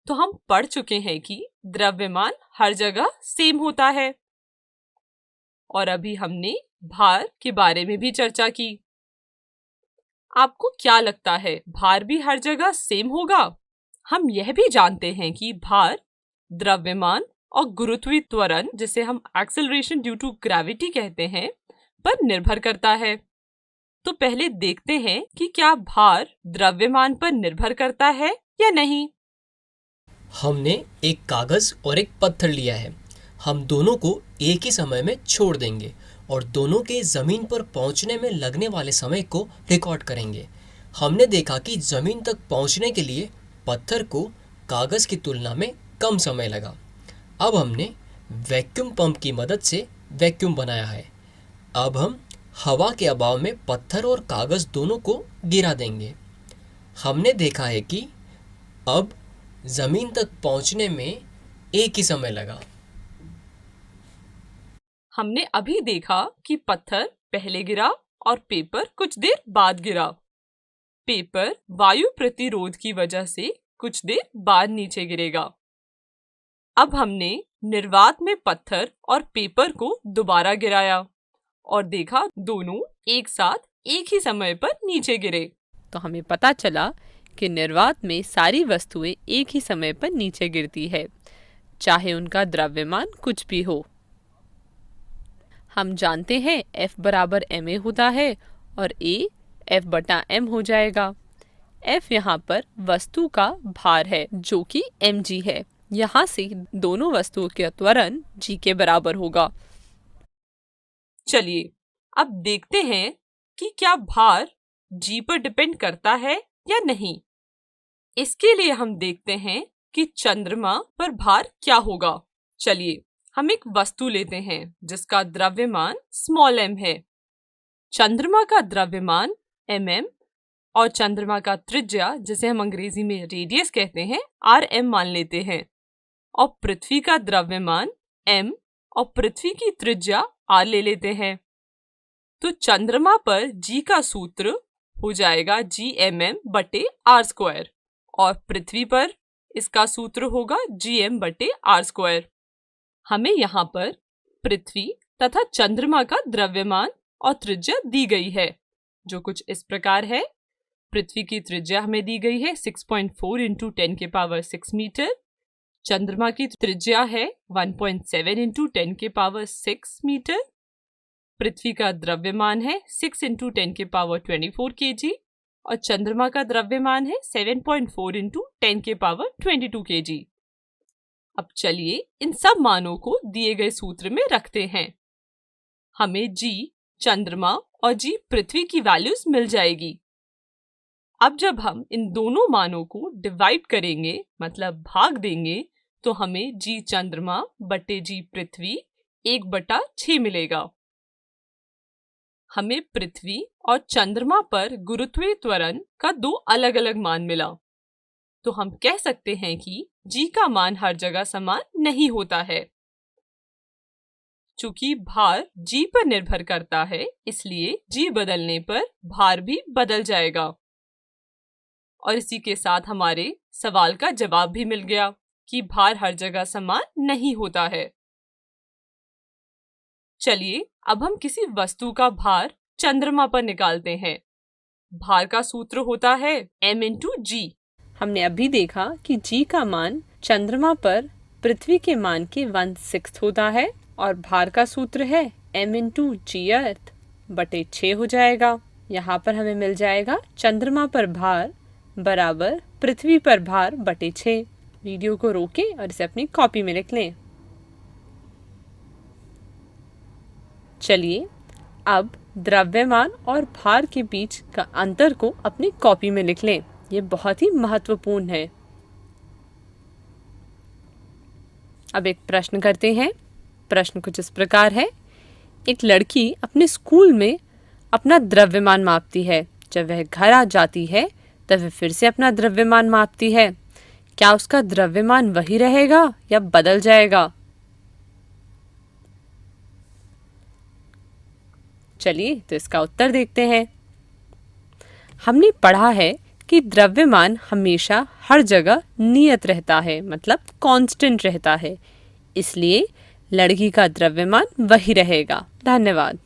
तो हम पढ़ चुके हैं कि द्रव्यमान हर जगह सेम होता है और अभी हमने भार के बारे में भी चर्चा की। आपको क्या लगता है, भार भी हर जगह सेम होगा? हम यह भी जानते हैं कि भार द्रव्यमान और गुरुत्वीय त्वरण, जिसे हम एक्सेलरेशन ड्यू टू ग्रेविटी कहते हैं, पर निर्भर करता है। तो पहले देखते हैं कि क्या भार द्रव्यमान पर निर्भर करता है या नहीं। हमने एक कागज और एक पत्थर लिया है। हम दोनों को एक ही समय में छोड़ देंगे और दोनों के जमीन पर पहुंचने में लगने वाले समय को रिकॉर्ड करेंगे। हमने देखा कि जमीन तक पहुंचने के लिए पत्थर को कागज की तुलना में कम समय लगा। अब हमने वैक्यूम पंप की मदद से वैक्यूम बनाया है। अब हम हवा के अभाव में पत्थर और कागज दोनों को गिरा देंगे। हमने देखा है कि अब जमीन तक पहुंचने में एक ही समय लगा। हमने अभी देखा कि पत्थर पहले गिरा और पेपर कुछ देर बाद गिरा। पेपर वायु प्रतिरोध की वजह से कुछ देर बाद नीचे गिरेगा। अब हमने निर्वात में पत्थर और पेपर को दोबारा गिराया और देखा दोनों एक साथ एक ही समय पर नीचे गिरे। तो हमें पता चला कि निर्वात में सारी वस्तुएं एक ही समय पर नीचे गिरती है, चाहे उनका द्रव्यमान कुछ भी हो। हम जानते हैं F बराबर ma होता है और A F बटा m हो जाएगा। F यहाँ पर वस्तु का भार है जो कि mg है। यहाँ से दोनों वस्तुओं का त्वरण g के बराबर होगा। चलिए अब देखते हैं कि क्या भार g पर डिपेंड करता है या नहीं। इसके लिए हम देखते हैं कि चंद्रमा पर भार क्या होगा। चलिए हम एक वस्तु लेते हैं जिसका द्रव्यमान स्मॉल m है। चंद्रमा का द्रव्यमान mm और चंद्रमा का त्रिज्या, जिसे हम अंग्रेजी में रेडियस कहते हैं, rm मान लेते हैं और पृथ्वी का द्रव्यमान m और पृथ्वी की त्रिज्या r ले लेते हैं। तो चंद्रमा पर g का सूत्र हो जाएगा gmm बटे r स्क्वायर और पृथ्वी पर इसका सूत्र होगा gm बटे r स्क्वायर। हमें यहाँ पर पृथ्वी तथा चंद्रमा का द्रव्यमान और त्रिज्या दी गई है, जो कुछ इस प्रकार है। पृथ्वी की त्रिज्या हमें दी गई है 6.4 इंटू 10 के पावर 6 मीटर। चंद्रमा की त्रिज्या है 1.7 इंटू 10 के पावर 6 मीटर। पृथ्वी का द्रव्यमान है 6 इंटू 10 के पावर 24 kg और चंद्रमा का द्रव्यमान है 7.4 इंटू 10 के पावर 22 kg। अब चलिए इन सब मानों को दिए गए सूत्र में रखते हैं। हमें g चंद्रमा और g पृथ्वी की वैल्यूज मिल जाएगी। अब जब हम इन दोनों मानों को डिवाइड करेंगे, मतलब भाग देंगे, तो हमें g चंद्रमा बटे g पृथ्वी 1/6 मिलेगा। हमें पृथ्वी और चंद्रमा पर गुरुत्वीय त्वरण का दो अलग अलग मान मिला। तो हम कह सकते हैं कि g का मान हर जगह समान नहीं होता है। चूंकि भार g पर निर्भर करता है, इसलिए g बदलने पर भार भी बदल जाएगा। और इसी के साथ हमारे सवाल का जवाब भी मिल गया कि भार हर जगह समान नहीं होता है। चलिए अब हम किसी वस्तु का भार चंद्रमा पर निकालते हैं। भार का सूत्र होता है m इंटू g। हमने अभी देखा कि g का मान चंद्रमा पर पृथ्वी के मान के 1/6 होता है और भार का सूत्र है m इंटू जी अर्थ बटे 6 हो जाएगा। यहाँ पर हमें मिल जाएगा चंद्रमा पर भार बराबर पृथ्वी पर भार बटे 6। वीडियो को रोकें और इसे अपनी कॉपी में लिख लें। चलिए अब द्रव्यमान और भार के बीच का अंतर को अपनी कॉपी में लिख लें। ये बहुत ही महत्वपूर्ण है। अब एक प्रश्न करते हैं। प्रश्न कुछ इस प्रकार है। एक लड़की अपने स्कूल में अपना द्रव्यमान मापती है। जब वह घर आ जाती है तब वह फिर से अपना द्रव्यमान मापती है। क्या उसका द्रव्यमान वही रहेगा या बदल जाएगा? चलिए तो इसका उत्तर देखते हैं। हमने पढ़ा है कि द्रव्यमान हमेशा हर जगह नियत रहता है, मतलब कांस्टेंट रहता है, इसलिए लड़की का द्रव्यमान वही रहेगा। धन्यवाद।